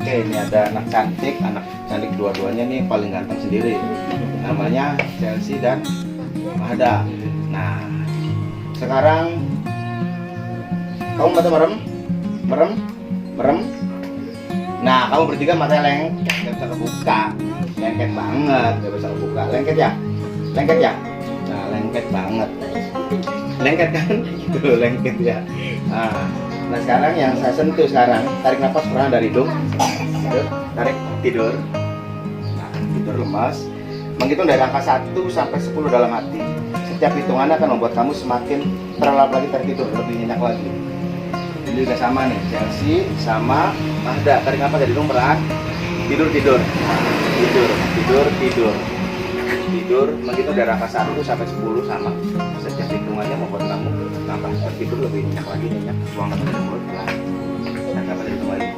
Oke, ini ada anak cantik dua-duanya nih, paling ganteng sendiri. Namanya Chelsea dan Mahda. Nah, sekarang kamu mata merem. Nah, kamu bertiga matanya lengket, nggak bisa kebuka, lengket banget, nggak bisa kebuka. Lengket ya? Nah, lengket banget, lengket kan? Gitu, lengket ya. Nah, sekarang yang saya sentuh sekarang, tarik nafas perlahan dari hidung, tarik, tidur. Nah, tidur lemas. Menghitung dari angka 1 sampai 10 dalam hati. Setiap hitungannya akan membuat kamu semakin terlelap lagi tertidur, lebih nyenyak lagi. Ini juga sama nih, Chelsea sama Mahda. Tarik nafas dari hidung perlahan. Tidur. Menghitung dari angka 1 sampai 10 sama. Setiap hitungannya membuat kamu tambah tertidur, lebih nyenyak lagi, buang nafas dari mulut perlahan. Tarik nafas dari hidung lagi,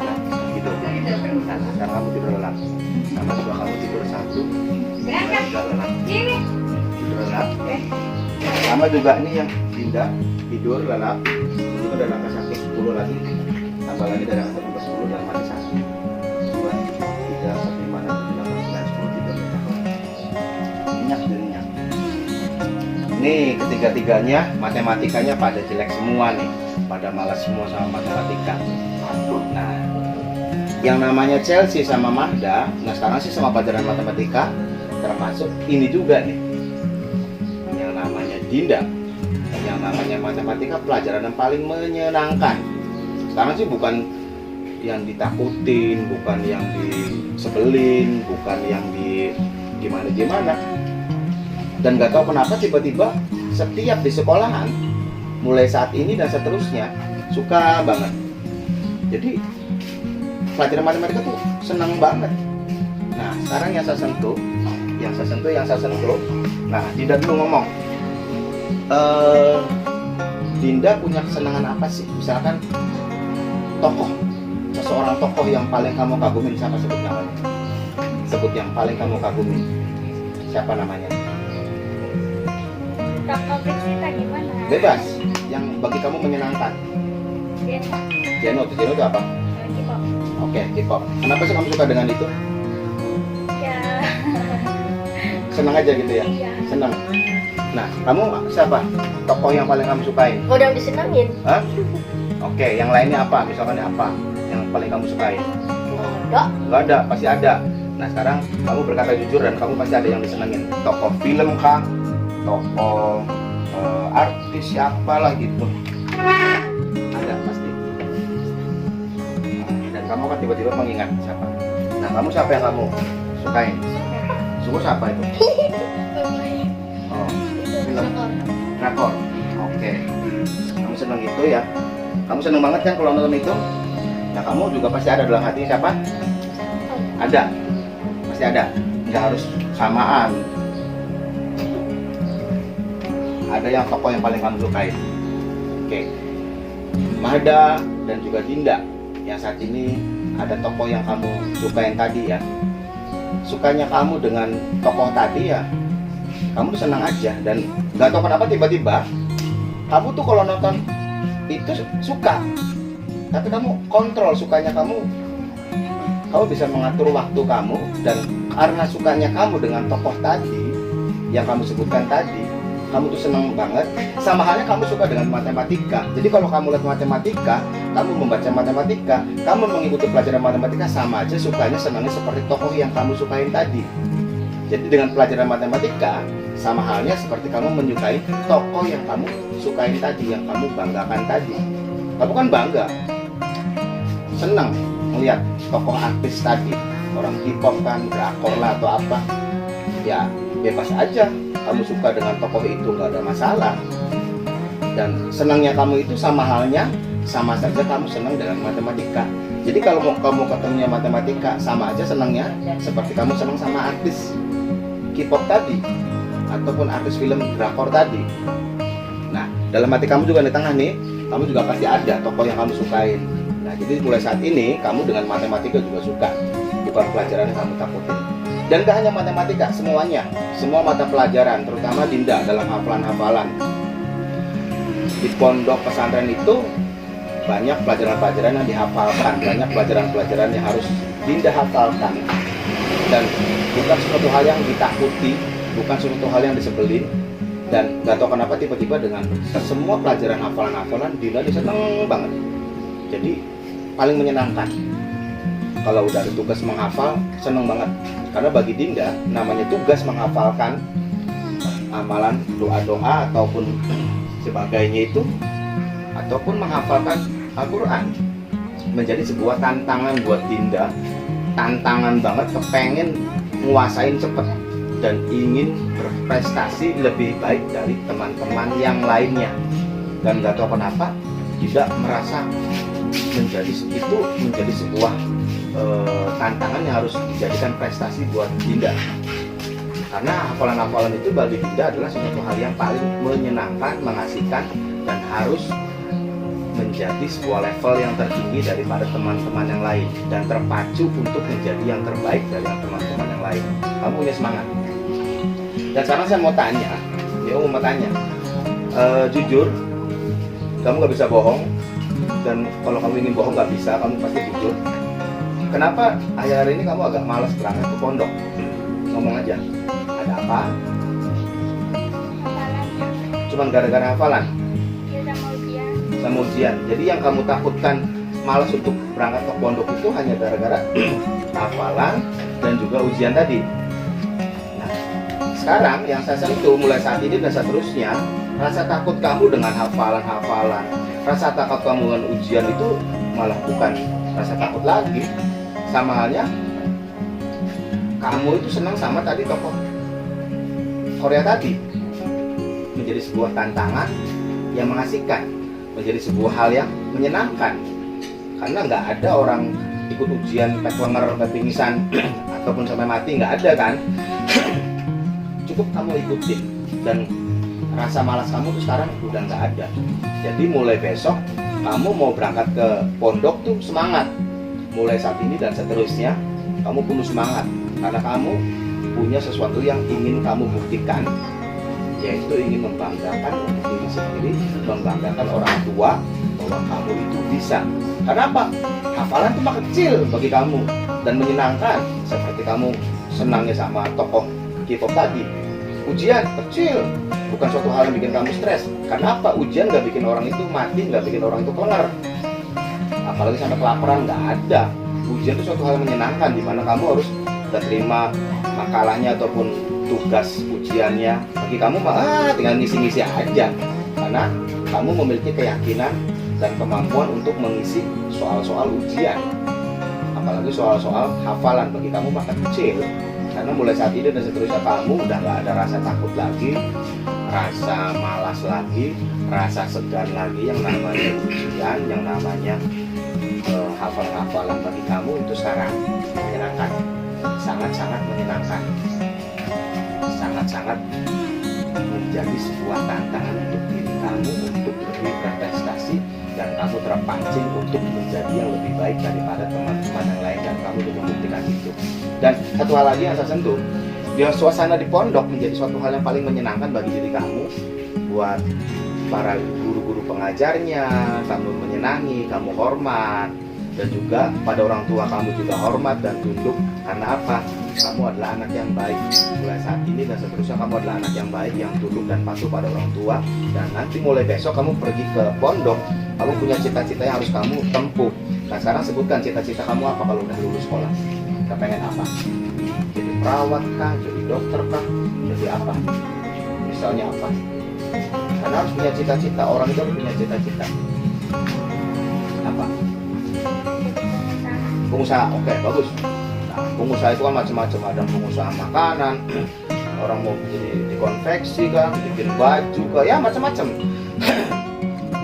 gitu. Nah, sekarang kamu tidur lelap. Sama juga kamu tidur 1, 2, 3 lelap. Tidur lelap. Sama juga ini yang Dinda tidur lelap. Itu dari angka 1 10 lagi. Tambah lagi dari angka 1 sampai 10 dalam hati 1, 2, 3, 4, 5, 6, 7, 8, 9, 10 tidur lelap. Minyak jadinya. Nih ketiga-tiganya matematikanya pada jelek semua nih, pada malas semua sama matematika. Nah, yang namanya Chelsea sama Mahda, nah sekarang sih sama pelajaran matematika, termasuk ini juga nih, yang namanya Dinda, yang namanya matematika pelajaran yang paling menyenangkan. Sekarang sih bukan yang ditakutin, bukan yang disebelin, bukan yang di gimana. Dan gak tahu kenapa tiba-tiba setiap di sekolahan, mulai saat ini dan seterusnya, suka banget. Jadi pelajaran matematika tuh senang banget. Nah, sekarang yang saya sentuh. Nah, Dinda dulu ngomong. Dinda punya kesenangan apa sih? Misalkan seseorang tokoh yang paling kamu kagumin, siapa sebut namanya? Sebut yang paling kamu kagumin. Siapa namanya? Tokoh cerita gimana? Bebas. Yang bagi kamu menyenangkan. Jeno itu apa? K-pop. Oke, K-pop. Kenapa sih kamu suka dengan itu? Ya. Senang aja gitu ya? Iya. Senang. Nah, kamu siapa? Tokoh yang paling kamu sukain? Udah disenengin. Hah? Oke, yang lainnya apa? Misalkan apa yang paling kamu sukain? Enggak. Gak ada, pasti ada. Nah, sekarang kamu berkata jujur dan kamu pasti ada yang disenengin. Tokoh film kah? Tokoh artis siapa lah gitu. Ada pasti. Dan kamu kan tiba-tiba mengingat siapa. Nah, kamu siapa yang kamu sukain? Sungguh siapa itu? Oh, film drakor. Oke. Kamu seneng itu ya? Kamu seneng banget kan kalau nonton itu? Nah, kamu juga pasti ada dalam hati siapa? Ada. Pasti ada. Nggak harus samaan. Ada yang tokoh yang paling kamu sukain. Oke. Mahda dan juga Dinda yang saat ini ada tokoh yang kamu sukain tadi ya. Sukanya kamu dengan tokoh tadi ya, kamu tuh senang aja dan nggak tahu kenapa tiba-tiba kamu tuh kalau nonton itu suka, tapi kamu kontrol sukanya kamu bisa mengatur waktu kamu, dan karena sukanya kamu dengan tokoh tadi yang kamu sebutkan tadi, kamu tuh senang banget. Sama halnya kamu suka dengan matematika. Jadi kalau kamu lihat matematika, kamu membaca matematika, kamu mengikuti pelajaran matematika, sama aja sukanya senangnya seperti tokoh yang kamu sukain tadi. Jadi dengan pelajaran matematika, sama halnya seperti kamu menyukai tokoh yang kamu sukain tadi, yang kamu banggakan tadi. Kamu kan bangga, senang melihat tokoh artis tadi, orang K-pop kan, drakor lah atau apa. Ya bebas aja, kamu suka dengan tokoh itu, nggak ada masalah. Dan senangnya kamu itu sama halnya, sama saja kamu senang dengan matematika. Jadi kalau kamu ketemunya matematika, sama aja senangnya seperti kamu senang sama artis K-pop tadi ataupun artis film drakor tadi. Nah, dalam hati kamu juga di tengah nih, kamu juga pasti ada tokoh yang kamu sukain. Nah, jadi mulai saat ini kamu dengan matematika juga suka, bukan pelajaran yang kamu takutin. Dan gak hanya matematika, semuanya, semua mata pelajaran, terutama Dinda dalam hafalan-hafalan. Di pondok pesantren itu banyak pelajaran-pelajaran yang dihafalkan, banyak pelajaran-pelajaran yang harus Dinda hafalkan, dan bukan suatu hal yang ditakuti, bukan suatu hal yang disebelin. Dan gak tahu kenapa tiba-tiba dengan semua pelajaran hafalan-hafalan Dinda seneng banget. Jadi paling menyenangkan. Kalau udah ada tugas menghafal, seneng banget. Karena bagi Dinda, namanya tugas menghafalkan amalan, doa-doa ataupun sebagainya itu, ataupun menghafalkan Al-Quran, menjadi sebuah tantangan buat Dinda. Tantangan banget, kepengen nguasain cepet dan ingin berprestasi lebih baik dari teman-teman yang lainnya. Dan gak tahu kenapa tidak merasa itu menjadi sebuah tantangan yang harus dijadikan prestasi buat Dinda. Karena hafalan-hafalan itu bagi Dinda adalah suatu hal yang paling menyenangkan, mengasihkan, dan harus menjadi sebuah level yang tertinggi daripada teman-teman yang lain, dan terpacu untuk menjadi yang terbaik dari teman-teman yang lain. Kamu punya semangat. Dan sekarang saya mau tanya, jujur, kamu gak bisa bohong, dan kalau kamu ingin bohong gak bisa, kamu pasti jujur. Kenapa akhir-akhir ini kamu agak malas berangkat ke pondok? Ngomong aja, ada apa? Cuman gara-gara hafalan? Sama ujian. Jadi yang kamu takutkan malas untuk berangkat ke pondok itu hanya gara-gara hafalan dan juga ujian tadi. Nah, sekarang yang saya sentuh mulai saat ini dan seterusnya, rasa takut kamu dengan hafalan-hafalan, rasa takut kamu dengan ujian itu malah bukan rasa takut lagi. Sama halnya kamu itu senang sama tadi tokoh Korea tadi, menjadi sebuah tantangan yang mengasihkan, menjadi sebuah hal yang menyenangkan. Karena nggak ada orang ikut ujian pekwenger, pepingisan ataupun sampai mati, nggak ada kan. Cukup kamu ikutin, dan rasa malas kamu tuh sekarang udah nggak ada. Jadi mulai besok kamu mau berangkat ke pondok tuh semangat. Mulai saat ini dan seterusnya kamu penuh semangat, karena kamu punya sesuatu yang ingin kamu buktikan, yaitu ingin membanggakan untuk diri sendiri, membanggakan orang tua bahwa kamu itu bisa. Karena apa? Hafalan itu mah kecil bagi kamu dan menyenangkan, seperti kamu senangnya sama tokoh K-pop tadi. Ujian kecil, bukan suatu hal yang bikin kamu stres. Karena apa? Ujian gak bikin orang itu mati, gak bikin orang itu kelengar, apalagi sampai kelaparan, nggak ada. Ujian itu suatu hal yang menyenangkan, dimana kamu harus terima makalahnya ataupun tugas ujiannya. Bagi kamu tinggal ngisi-ngisi aja, karena kamu memiliki keyakinan dan kemampuan untuk mengisi soal-soal ujian. Apalagi soal-soal hafalan bagi kamu mah kecil. Karena mulai saat ini dan seterusnya kamu udah nggak ada rasa takut lagi, rasa malas lagi, rasa segan lagi. Yang namanya ujian, yang namanya hafalan bagi kamu itu sekarang menyenangkan, sangat-sangat menyenangkan, sangat-sangat menjadi sebuah tantangan untuk diri kamu untuk lebih berprestasi, dan kamu terpancing untuk menjadi yang lebih baik daripada teman-teman yang lain, dan kamu juga membuktikan itu. Dan satu hal lagi yang saya sentuh, suasana di pondok menjadi suatu hal yang paling menyenangkan bagi diri kamu. Buat para guru-guru pengajarnya, kamu menyenangi, kamu hormat, dan juga pada orang tua kamu juga hormat dan tunduk. Karena apa? Kamu adalah anak yang baik. Mulai saat ini dan seterusnya kamu adalah anak yang baik, yang tunduk dan patuh pada orang tua. Dan nanti mulai besok kamu pergi ke pondok, kamu punya cita-cita yang harus kamu tempuh. Nah sekarang sebutkan cita-cita kamu apa kalau udah lulus sekolah. Kita pengen apa? Jadi perawat kah? Jadi dokter kah? Jadi apa? Misalnya apa? Karena harus punya cita-cita, orang itu harus punya cita-cita. Apa? Pengusaha, oke, bagus. Nah, pengusaha itu kan macam-macam, ada pengusaha makanan, orang mau jadi di konveksi kan, bikin baju kan, ya macam-macam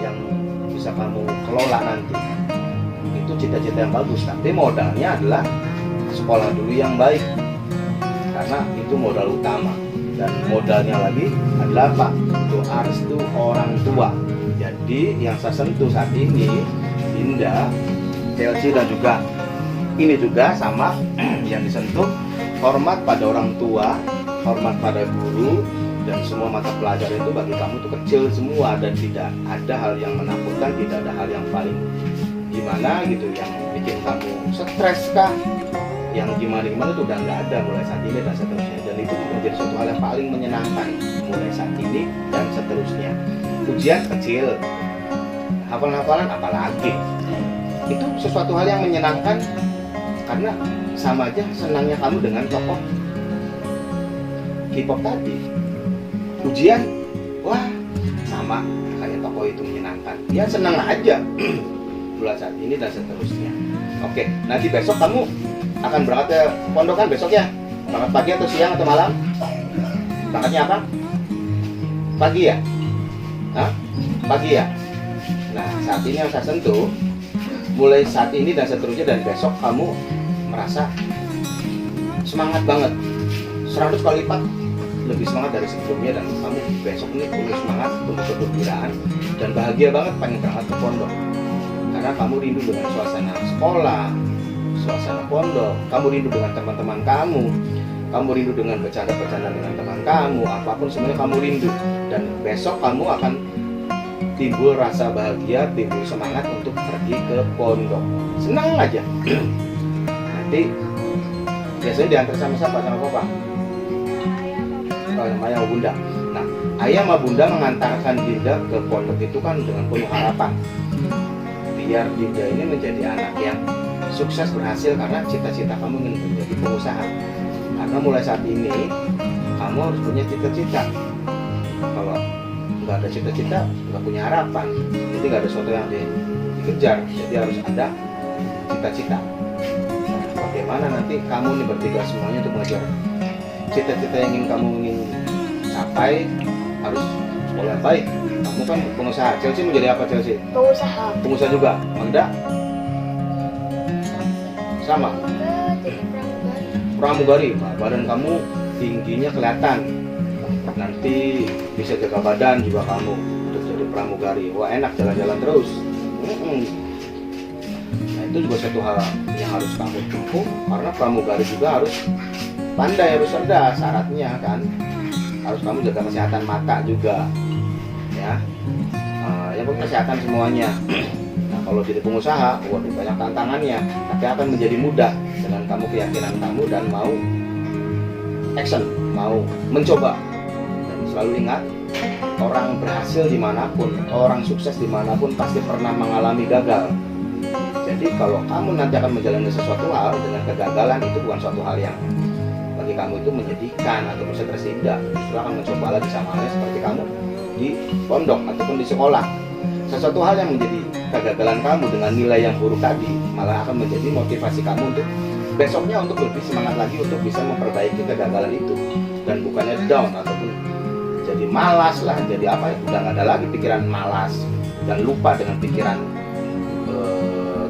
yang bisa kamu kelola nanti. Itu cita-cita yang bagus, tapi modalnya adalah sekolah dulu yang baik, karena itu modal utama. Dan modalnya lagi adalah apa? Doa restu orang tua. Jadi yang saya sentuh saat ini, Dinda, Chelsea, dan juga ini juga sama yang disentuh, hormat pada orang tua, hormat pada guru, dan semua mata pelajaran itu bagi kamu tuh kecil semua dan tidak ada hal yang menakutkan, tidak ada hal yang paling gimana gitu yang bikin kamu stres kah, yang gimana tuh udah nggak ada mulai saat ini dan seterusnya. Dan itu menjadi suatu hal yang paling menyenangkan mulai saat ini dan seterusnya. Ujian kecil, hafalan-hafalan apalagi, itu sesuatu hal yang menyenangkan karena sama aja senangnya kamu dengan tokoh K-pop tadi. Ujian, wah sama kayak tokoh itu menyenangkan, ya senang aja mulai saat ini dan seterusnya. Oke, nanti besok kamu akan berangkat ke pondok kan besok ya? Berangkat pagi atau siang atau malam? Berangkatnya apa? Pagi ya? Hah? Pagi ya? Nah, saat ini yang saya sentuh, mulai saat ini dan seterusnya dan besok kamu merasa semangat banget, 100 kali lipat lebih semangat dari sebelumnya, dan kamu besok ini penuh semangat, penuh kegembiraan dan bahagia banget pengen berangkat ke pondok karena kamu rindu dengan suasana sekolah, suasana pondok, kamu rindu dengan teman-teman kamu rindu dengan bercanda-bercanda dengan teman kamu, apapun semuanya kamu rindu, dan besok kamu akan timbul rasa bahagia, timbul semangat untuk pergi ke pondok. Senang aja. Nanti biasanya diantar sama siapa? Sama papa? Sama ayah sama bunda. Nah, ayah sama bunda mengantarkan Dinda ke pondok itu kan dengan penuh harapan biar Dinda ini menjadi anak yang sukses berhasil karena cita-cita kamu ingin menjadi pengusaha. Karena mulai saat ini kamu harus punya cita-cita. Kalau nggak ada cita-cita, nggak punya harapan, jadi nggak ada sesuatu yang dikejar. Jadi harus ada cita-cita. Bagaimana nanti kamu nih bertiga semuanya untuk mengejar cita-cita yang kamu ingin capai, harus sekolah yang baik. Kamu kan pengusaha. Chelsea menjadi apa Chelsea? Pengusaha. Pengusaha juga. Magda? Sama. Jadi Pramugari. Badan kamu tingginya kelihatan. Nanti bisa jaga badan juga kamu untuk jadi pramugari. Wah enak jalan-jalan terus. Nah itu juga satu hal yang harus kamu tempuh karena pramugari juga harus pandai, harus cerdas syaratnya kan. Harus kamu jaga kesehatan mata juga, ya. Yang penting kesehatan semuanya. Nah kalau jadi pengusaha, waduh banyak tantangannya, tapi akan menjadi mudah dengan kamu keyakinan kamu dan mau action, mau mencoba. Selalu ingat, orang berhasil dimanapun, orang sukses dimanapun pasti pernah mengalami gagal. Jadi kalau kamu nanti akan menjalani sesuatu hal dengan kegagalan, itu bukan suatu hal yang bagi kamu itu menyedihkan ataupun stres, tidak. Justru akan mencoba lagi sama halnya seperti kamu di pondok ataupun di sekolah. Sesuatu hal yang menjadi kegagalan kamu dengan nilai yang buruk tadi malah akan menjadi motivasi kamu untuk besoknya untuk lebih semangat lagi untuk bisa memperbaiki kegagalan itu, dan bukannya down ataupun jadi malas lah, jadi apa, udah nggak ada lagi pikiran malas dan lupa dengan pikiran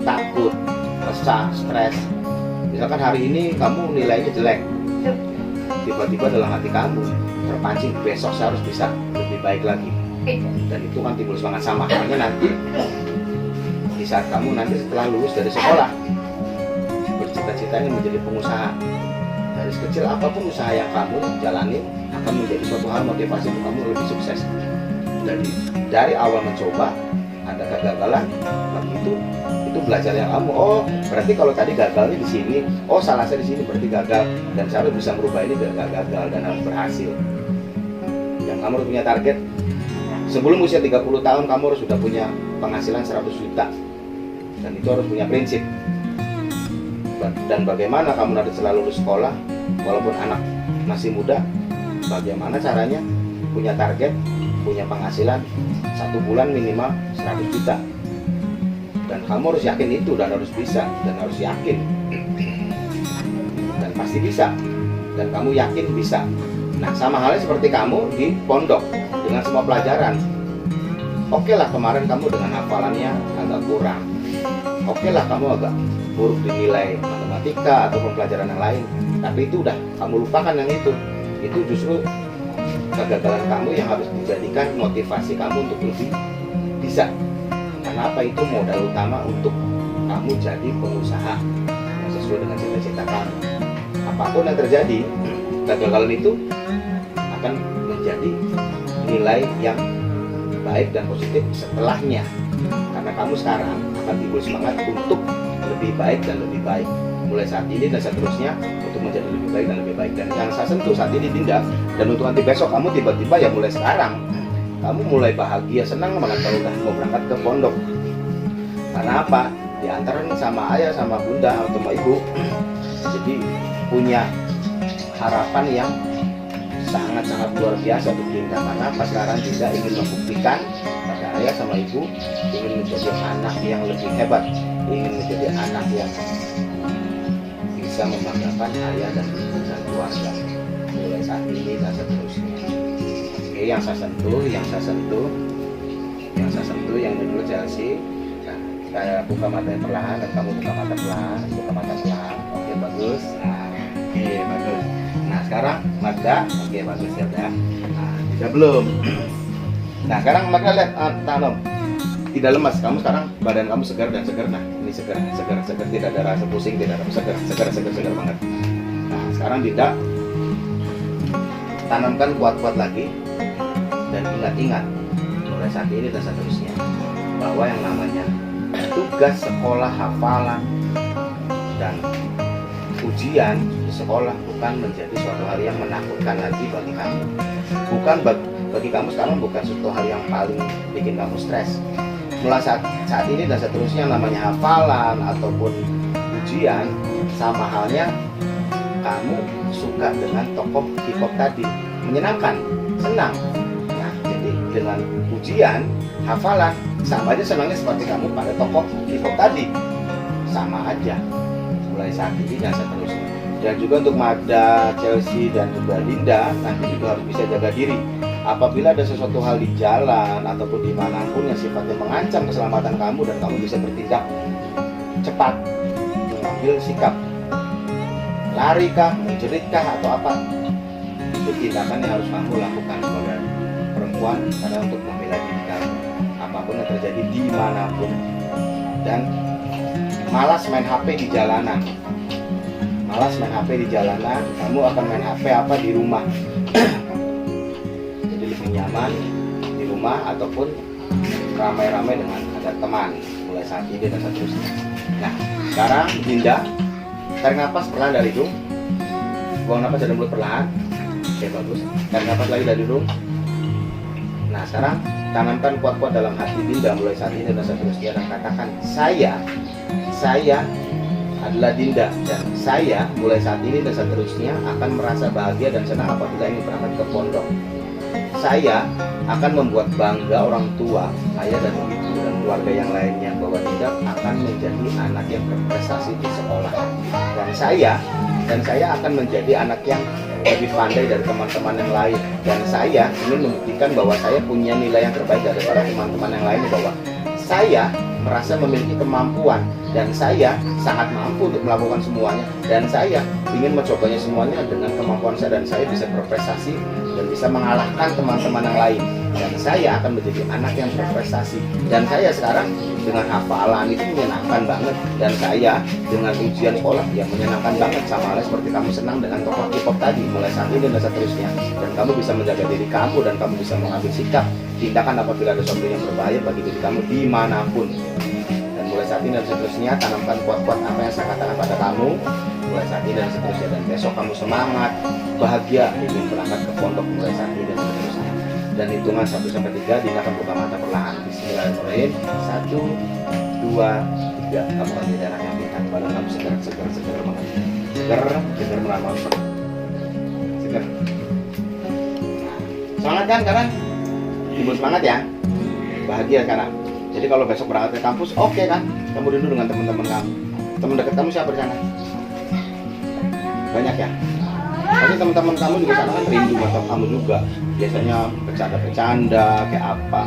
takut, resah, stres. Misalkan hari ini kamu nilainya jelek, tiba-tiba dalam hati kamu terpancing besok saya harus bisa lebih baik lagi, dan itu kan timbul semangat. Sama makanya nanti di saat kamu nanti setelah lulus dari sekolah bercita-cita ini menjadi pengusaha, dari kecil apapun usaha yang kamu jalani akan menjadi suatu hal motivasi untuk kamu lebih sukses. Jadi dari awal mencoba ada kegagalan, bagi itu belajar yang kamu. Oh berarti kalau tadi gagalnya di sini, oh salah saya di sini, berarti gagal, dan saya harus bisa merubah ini biar gak gagal dan harus berhasil. Dan kamu harus punya target. Sebelum usia 30 tahun kamu harus sudah punya penghasilan 100 juta, dan itu harus punya prinsip. Dan bagaimana kamu nanti setelah lulus sekolah, walaupun anak masih muda, bagaimana caranya punya target, punya penghasilan 1 bulan minimal 100 juta, dan kamu harus yakin itu, dan harus bisa, dan harus yakin, dan pasti bisa, dan kamu yakin bisa. Nah sama halnya seperti kamu di pondok dengan semua pelajaran. Oke lah kemarin kamu dengan hafalannya agak kurang, oke lah kamu agak buruk di nilai matematika ataupun pelajaran yang lain, tapi itu udah kamu lupakan yang itu justru kegagalan kamu yang harus dijadikan motivasi kamu untuk lebih bisa. Karena apa, itu modal utama untuk kamu jadi pengusaha yang sesuai dengan cita-cita kamu. Apapun yang terjadi, kegagalan itu akan menjadi menjadi nilai yang baik dan positif setelahnya. Karena kamu sekarang akan timbul semangat untuk lebih baik dan lebih baik mulai saat ini dan seterusnya, untuk menjadi lebih baik dan lebih baik. Dan yang saya sentuh saat ini Dinda, dan untuk nanti besok kamu tiba-tiba ya mulai sekarang kamu mulai bahagia, senang banget kalau udah mau berangkat ke pondok. Karena apa? Diantarin sama ayah, sama bunda, atau sama ibu. Jadi punya harapan yang sangat-sangat luar biasa untuk Dinda. Karena apa? Sekarang Dinda ingin membuktikan pada ayah sama ibu, ingin menjadi anak yang lebih hebat, ingin menjadi anak yang bisa membanggakan ayah dan ibu dan keluarga mulai saat ini dan seterusnya. Oke, yang saya sentuh, yang menurut Chelsea. Nah, saya buka mata perlahan dan kamu buka mata perlahan. Oke, bagus. Nah, oke, bagus. Nah, sekarang Magda, oke, bagus ya udah. Nah, sudah belum? Nah, sekarang Magda lihat tanam. Tidak lemas, kamu sekarang badan kamu segar dan segar. Nah, ini segar, tidak ada rasa pusing, tidak ada segar banget. Nah, sekarang Dinda tanamkan kuat-kuat lagi dan ingat-ingat mulai saat ini dan seterusnya bahwa yang namanya tugas sekolah, hafalan dan ujian di sekolah bukan menjadi suatu hal yang menakutkan lagi bagi kamu. Bagi kamu sekarang bukan suatu hal yang paling bikin kamu stres. Mulai saat ini dan seterusnya namanya hafalan ataupun ujian, sama halnya kamu suka dengan tokoh K-pop tadi, menyenangkan, senang. Nah, jadi dengan ujian, hafalan, sama aja senangnya seperti kamu pada tokoh K-pop tadi, sama aja. Mulai saat ini dan seterusnya. Dan juga untuk Magda, Chelsea dan juga Dinda, nanti juga harus bisa jaga diri. Apabila ada sesuatu hal di jalan ataupun dimanapun yang sifatnya mengancam keselamatan kamu dan kamu bisa bertindak cepat, mengambil sikap, lari kah, menjerit kah atau apa, itu tindakan yang harus kamu lakukan sebagai perempuan karena untuk membela diri kamu apapun yang terjadi dimanapun. Dan malas main HP di jalanan, kamu akan main HP apa di rumah. Nyaman di rumah ataupun ramai-ramai dengan ada teman mulai saat ini dan seterusnya. Nah, sekarang Dinda tarik nafas perlahan dari hidung, buang nafas dari mulut perlahan. Oke, bagus. Tarik nafas lagi dari hidung. Nah, sekarang tanamkan kuat-kuat dalam hati Dinda mulai saat ini dan seterusnya dan katakan saya adalah Dinda dan saya mulai saat ini dan seterusnya akan merasa bahagia dan senang apabila ingin berangkat ke pondok. Saya akan membuat bangga orang tua, ayah dan ibu dan keluarga yang lainnya bahwa Dinda akan menjadi anak yang berprestasi di sekolah. Dan saya akan menjadi anak yang lebih pandai dari teman-teman yang lain. Dan saya ingin membuktikan bahwa saya punya nilai yang terbaik daripada teman-teman yang lain, bahwa saya merasa memiliki kemampuan dan saya sangat mampu untuk melakukan semuanya, dan saya ingin mencobanya semuanya dengan kemampuan saya, dan saya bisa berprestasi dan bisa mengalahkan teman-teman yang lain, dan saya akan menjadi anak yang berprestasi. Dan saya sekarang dengan hafalan itu menyenangkan banget, dan saya dengan ujian sekolah yang menyenangkan banget, sama halnya seperti kamu senang dengan tokoh K-pop tadi mulai saat ini dan seterusnya. Dan kamu bisa menjaga diri kamu dan kamu bisa mengambil sikap tindakan apabila ada sesuatu yang berbahaya bagi diri kamu dimanapun. Dan mulai saat ini dan seterusnya tanamkan kuat-kuat apa yang saya katakan pada kamu mulai saat ini dan seterusnya, dan besok kamu semangat, bahagia, ingin berangkat ke pondok mulai saat ini dan seterusnya. Dan hitungan 1-3 Dinda akan buka mata perlahan. Bismillahirrahmanirrahim. 1, 2, 3. Kamu akan jadi anak yang pintar. Badan kamu segar banget. Segar melawan segar. Semangat kan sekarang? Timbul semangat ya, bahagia sekarang. Jadi kalau besok berangkat ke kampus, oke kan? Kamu duduk dengan teman-teman kamu. Teman dekat kamu siapa di sana? Banyak ya? Pasti teman-teman kamu juga sana kan rindu sama kamu juga. Biasanya bercanda-bercanda kayak apa.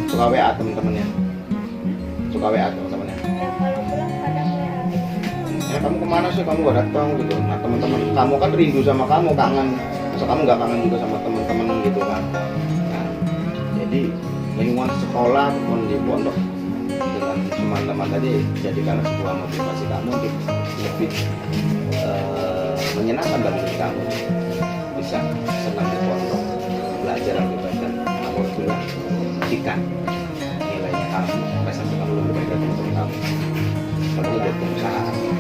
Suka WA teman-temannya. Ya kalau pulang kadang WA. Ya kamu kemana sih? Kamu gak datang gitu. Nah teman-teman kamu kan rindu sama kamu, kangen. Masa kamu gak kangen juga sama teman-teman gitu kan? Nah, jadi lingkungan sekolah ataupun di pondok dengan teman-teman tadi jadikanlah sebuah motivasi kamu untuk lebih menyenangkan bagi diri kamu, bisa senang di pondok, ajaran kebaikan kamu bilang jika nilainya kamu prestasi kamu lebih baik dari teman kamu jadi pengusaha